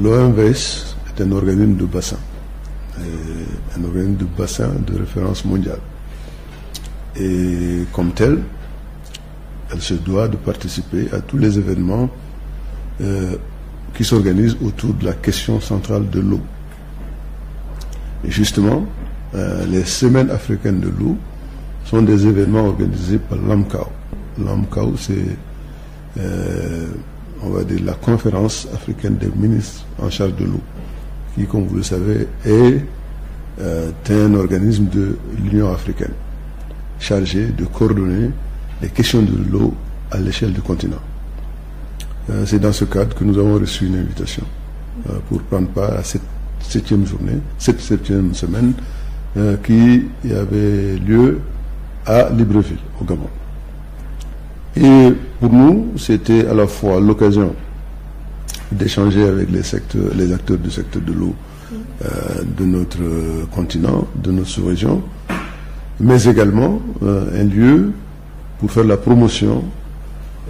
L'OMVS est un organisme de bassin, de référence mondiale. Et comme tel, elle se doit de participer à tous les événements qui s'organisent autour de la question centrale de l'eau. Et justement, les semaines africaines de l'eau sont des événements organisés par l'AMCAO. L'AMCAO, c'est, on va dire, la conférence africaine des ministres en charge de l'eau, qui, comme vous le savez, est un organisme de l'Union africaine, chargé de coordonner les questions de l'eau à l'échelle du continent. C'est dans ce cadre que nous avons reçu une invitation pour prendre part à cette septième semaine qui avait lieu à Libreville, au Gabon. Et pour nous, c'était à la fois l'occasion d'échanger avec les acteurs du secteur de l'eau de notre continent, de notre sous-région, mais également un lieu pour faire la promotion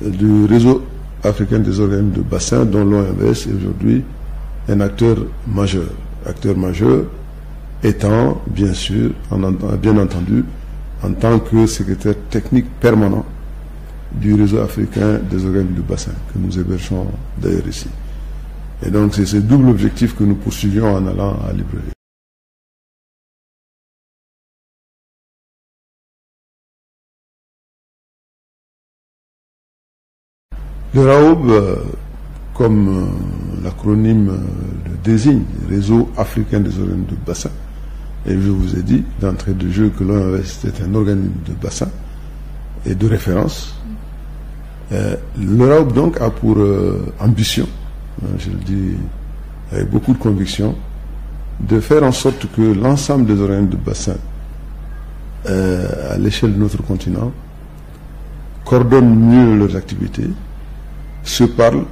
du réseau africain des organismes de bassin dont l'OMVS est aujourd'hui un acteur majeur. Acteur majeur étant, bien sûr, bien entendu, en tant que secrétaire technique permanent du réseau africain des organismes de bassin que nous hébergeons d'ailleurs ici. Et donc c'est ce double objectif que nous poursuivions en allant à Libreville. Le RAOB, comme l'acronyme le désigne, Réseau africain des organismes de bassin, et je vous ai dit d'entrée de jeu que l'OMVS est un organisme de bassin et de référence. Le RAOB donc a pour ambition, je le dis avec beaucoup de conviction, de faire en sorte que l'ensemble des organismes de bassin à l'échelle de notre continent coordonnent mieux leurs activités, se parlent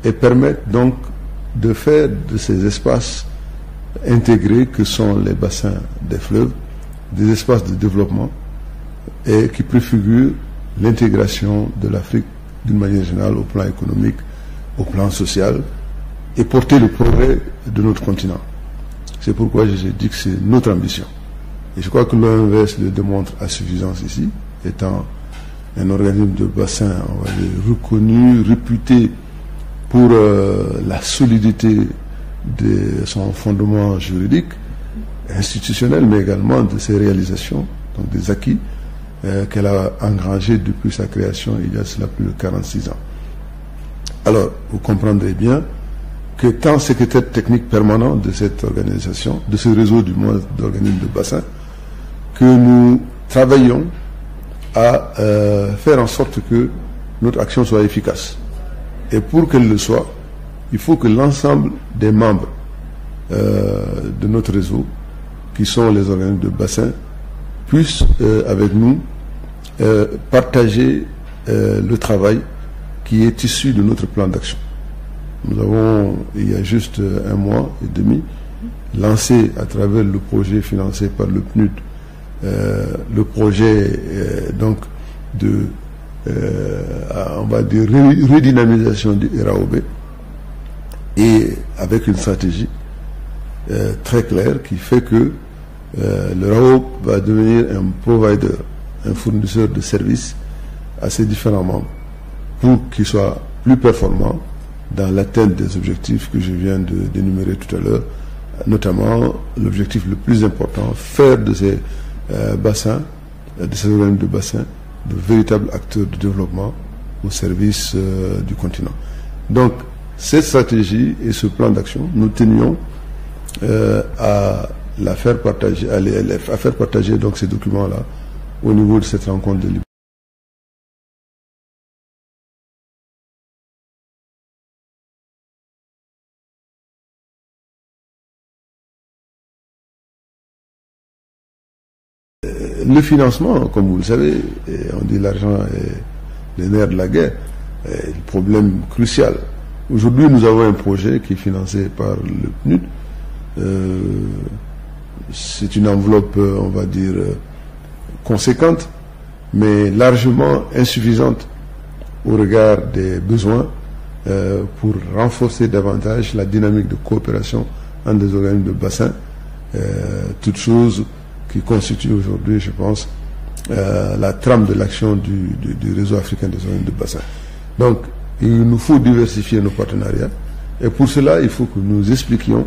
et permettent donc de faire de ces espaces intégrés que sont les bassins des fleuves des espaces de développement et qui préfigurent l'intégration de l'Afrique d'une manière générale au plan économique, au plan social et porter le progrès de notre continent. C'est pourquoi j'ai dit que c'est notre ambition. Et je crois que l'OMVS le démontre à suffisance ici, étant un organisme de bassin, on va dire, reconnu, réputé pour la solidité de son fondement juridique, institutionnel, mais également de ses réalisations, donc des acquis qu'elle a engrangés depuis sa création il y a cela plus de 46 ans. Alors, vous comprendrez bien que tant secrétaire technique permanent de cette organisation, de ce réseau du moins d'organismes de bassin, que nous travaillons à faire en sorte que notre action soit efficace. Et pour qu'elle le soit, il faut que l'ensemble des membres de notre réseau, qui sont les organismes de bassin, puissent avec nous partager le travail qui est issu de notre plan d'action. Nous avons, il y a juste un mois et demi, lancé à travers le projet financé par le PNUD, le projet donc de on va dire redynamisation du RAOB, et avec une stratégie très claire qui fait que le RAOB va devenir un provider, un fournisseur de services à ses différents membres pour qu'ils soient plus performants dans l'atteinte des objectifs que je viens d'énumérer tout à l'heure, notamment l'objectif le plus important, faire de ces bassins, de ces organismes de bassin, de véritables acteurs de développement au service du continent. Donc, cette stratégie et ce plan d'action, nous tenions à la faire partager, à l'ELF, à faire partager donc ces documents-là au niveau de cette rencontre de Libreville. Le financement, comme vous le savez, on dit l'argent est le nerf de la guerre, est le problème crucial. Aujourd'hui, nous avons un projet qui est financé par le PNUD. C'est une enveloppe, on va dire, conséquente, mais largement insuffisante au regard des besoins pour renforcer davantage la dynamique de coopération entre des organismes de bassin, toutes choses qui constituent aujourd'hui, je pense, la trame de l'action du réseau africain des organismes de bassin. Donc, il nous faut diversifier nos partenariats, et pour cela, il faut que nous expliquions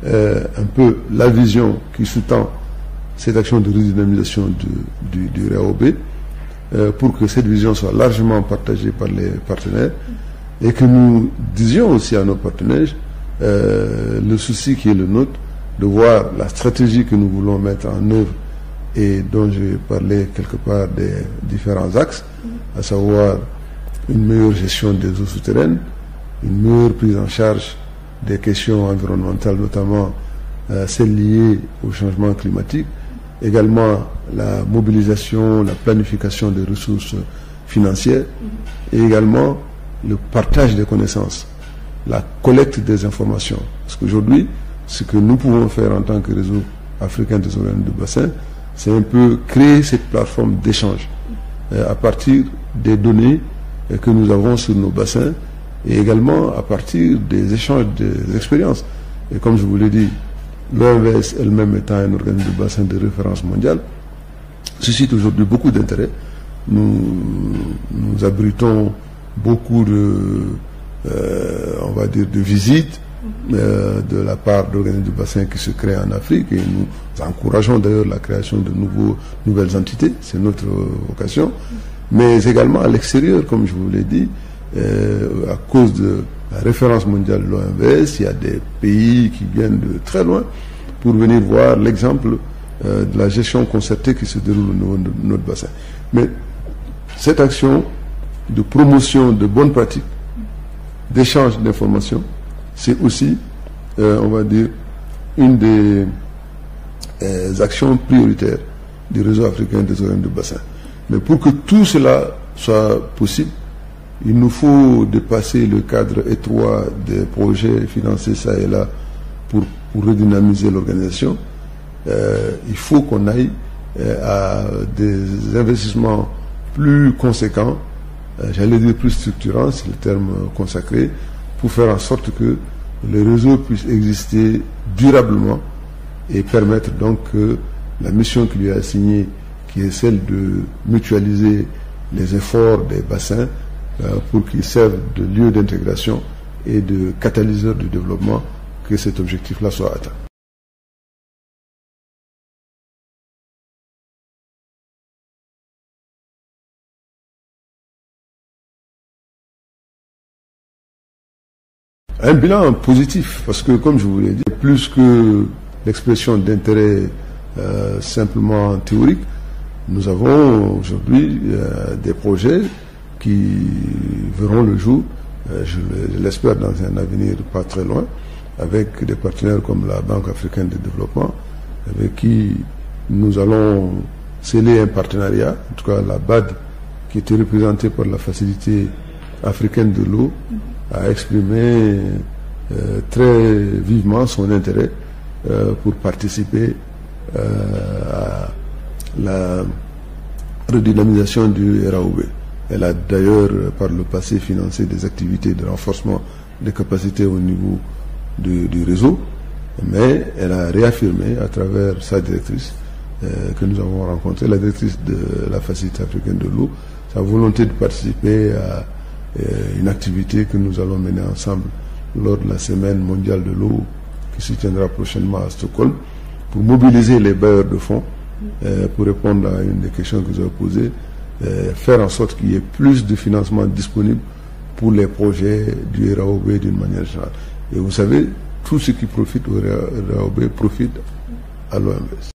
un peu la vision qui sous-tend cette action de redynamisation du RAOB, pour que cette vision soit largement partagée par les partenaires, et que nous disions aussi à nos partenaires le souci qui est le nôtre de voir la stratégie que nous voulons mettre en œuvre et dont j'ai parlé quelque part des différents axes, à savoir une meilleure gestion des eaux souterraines, une meilleure prise en charge des questions environnementales, notamment celles liées au changement climatique, également la mobilisation, la planification des ressources financières, et également le partage des connaissances, la collecte des informations. Parce qu'aujourd'hui, ce que nous pouvons faire en tant que réseau africain des organismes de bassin, c'est un peu créer cette plateforme d'échange à partir des données que nous avons sur nos bassins, et également à partir des échanges des expériences. Et comme je vous l'ai dit, l'OMVS elle-même étant un organisme de bassin de référence mondiale, suscite aujourd'hui beaucoup d'intérêt. Nous abritons beaucoup on va dire, de visites de la part d'organismes de bassin qui se créent en Afrique, et nous encourageons d'ailleurs la création de nouvelles entités, c'est notre vocation, mais également à l'extérieur, comme je vous l'ai dit, à cause de la référence mondiale de l'OMVS, il y a des pays qui viennent de très loin pour venir voir l'exemple de la gestion concertée qui se déroule au niveau de notre bassin. Mais cette action de promotion de bonnes pratiques, d'échange d'informations, c'est aussi, on va dire, une des actions prioritaires du réseau africain des organismes de bassin. Mais pour que tout cela soit possible, il nous faut dépasser le cadre étroit des projets financés ça et là pour redynamiser l'organisation. Il faut qu'on aille à des investissements plus conséquents, j'allais dire plus structurants, c'est le terme consacré, pour faire en sorte que le réseau puisse exister durablement et permettre donc que la mission qui lui est assignée, qui est celle de mutualiser les efforts des bassins pour qu'ils servent de lieu d'intégration et de catalyseur du développement, que cet objectif-là soit atteint. Un bilan positif, parce que comme je vous l'ai dit, plus que l'expression d'intérêt simplement théorique, nous avons aujourd'hui des projets qui verront le jour, je l'espère dans un avenir pas très loin, avec des partenaires comme la Banque africaine de développement, avec qui nous allons sceller un partenariat, en tout cas la BAD, qui était représentée par la Facilité africaine de l'eau, a exprimé très vivement son intérêt pour participer à la redynamisation du RAOB. Elle a d'ailleurs par le passé financé des activités de renforcement des capacités au niveau du réseau, mais elle a réaffirmé à travers sa directrice que nous avons rencontrée, la directrice de la Facilité africaine de l'eau, sa volonté de participer à une activité que nous allons mener ensemble lors de la semaine mondiale de l'eau qui se tiendra prochainement à Stockholm, pour mobiliser les bailleurs de fonds, pour répondre à une des questions que vous avez posées, faire en sorte qu'il y ait plus de financement disponible pour les projets du RAOB d'une manière générale. Et vous savez, tout ce qui profite au RAOB profite à l'OMVS.